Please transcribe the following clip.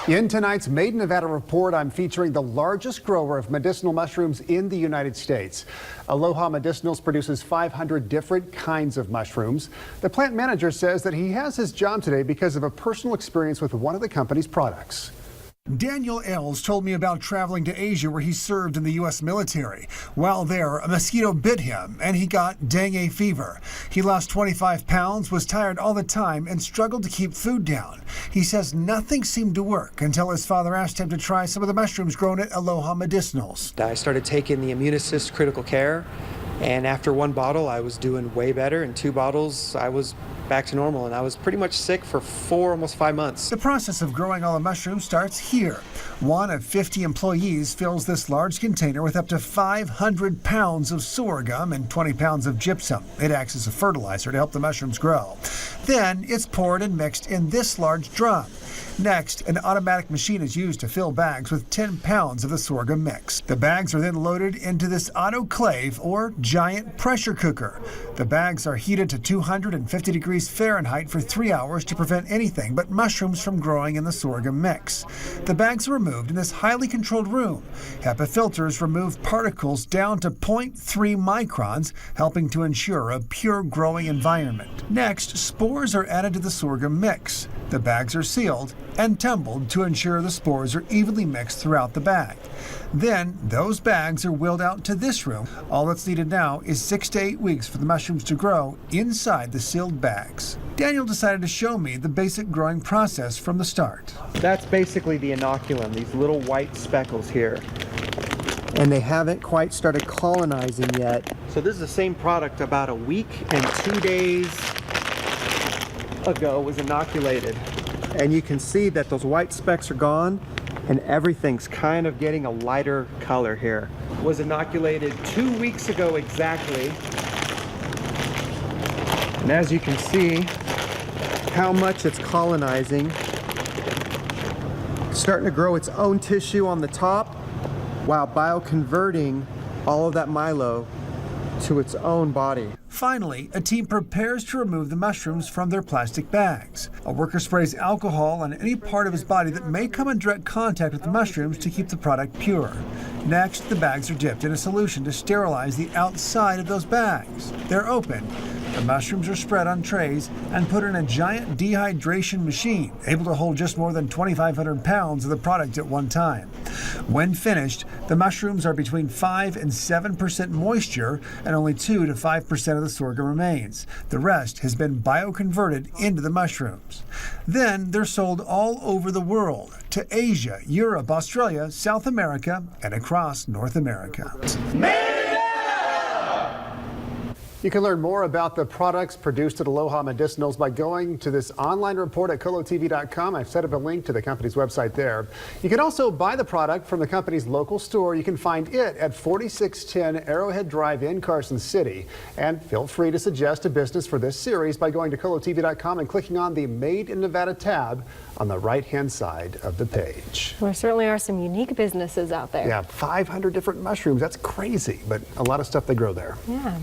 In tonight's Made in Nevada report, I'm featuring the largest grower of medicinal mushrooms in the United States. Aloha Medicinals produces 500 different kinds of mushrooms. The plant manager says that he has his job today because of a personal experience with one of the company's products. Daniel Els told me about traveling to Asia where he served in the U.S. military. While there, a mosquito bit him and he got dengue fever. He lost 25 pounds, was tired all the time, and struggled to keep food down. He says nothing seemed to work until his father asked him to try some of the mushrooms grown at Aloha Medicinals. I started taking the Immunassist Critical Care, and after one bottle I was doing way better, and 2 bottles I was back to normal, and I was pretty much sick for almost 5 months. The process of growing all the mushrooms starts here. One of 50 employees fills this large container with up to 500 pounds of sorghum and 20 pounds of gypsum. It acts as a fertilizer to help the mushrooms grow. Then it's poured and mixed in this large drum. Next, an automatic machine is used to fill bags with 10 pounds of the sorghum mix. The bags are then loaded into this autoclave or giant pressure cooker. The bags are heated to 250 degrees Fahrenheit for 3 hours to prevent anything but mushrooms from growing in the sorghum mix. The bags are removed in this highly controlled room. HEPA filters remove particles down to 0.3 microns, helping to ensure a pure growing environment. Next, spores are added to the sorghum mix. The bags are sealed and tumbled to ensure the spores are evenly mixed throughout the bag. Then those bags are wheeled out to this room. All that's needed now is 6 to 8 weeks for the mushrooms to grow inside the sealed bags. Daniel decided to show me the basic growing process from the start. That's basically the inoculum, these little white speckles here. And they haven't quite started colonizing yet. So this is the same product about a week and 2 days ago was inoculated. And you can see that those white specks are gone and everything's kind of getting a lighter color here. Was inoculated 2 weeks ago exactly. And as you can see how much it's colonizing, starting to grow its own tissue on the top while bioconverting all of that milo to its own body. Finally, a team prepares to remove the mushrooms from their plastic bags. A worker sprays alcohol on any part of his body that may come in direct contact with the mushrooms to keep the product pure. Next, the bags are dipped in a solution to sterilize the outside of those bags. They're opened. The mushrooms are spread on trays and put in a giant dehydration machine, able to hold just more than 2,500 pounds of the product at one time. When finished, the mushrooms are between 5 and 7% moisture, and only 2 to 5% of the sorghum remains. The rest has been bioconverted into the mushrooms. Then they're sold all over the world, to Asia, Europe, Australia, South America, and across North America. You can learn more about the products produced at Aloha Medicinals by going to this online report at kolotv.com. I've set up a link to the company's website there. You can also buy the product from the company's local store. You can find it at 4610 Arrowhead Drive in Carson City. And feel free to suggest a business for this series by going to kolotv.com and clicking on the Made in Nevada tab on the right-hand side of the page. There certainly are some unique businesses out there. Yeah, 500 different mushrooms. That's crazy, but a lot of stuff they grow there. Yeah.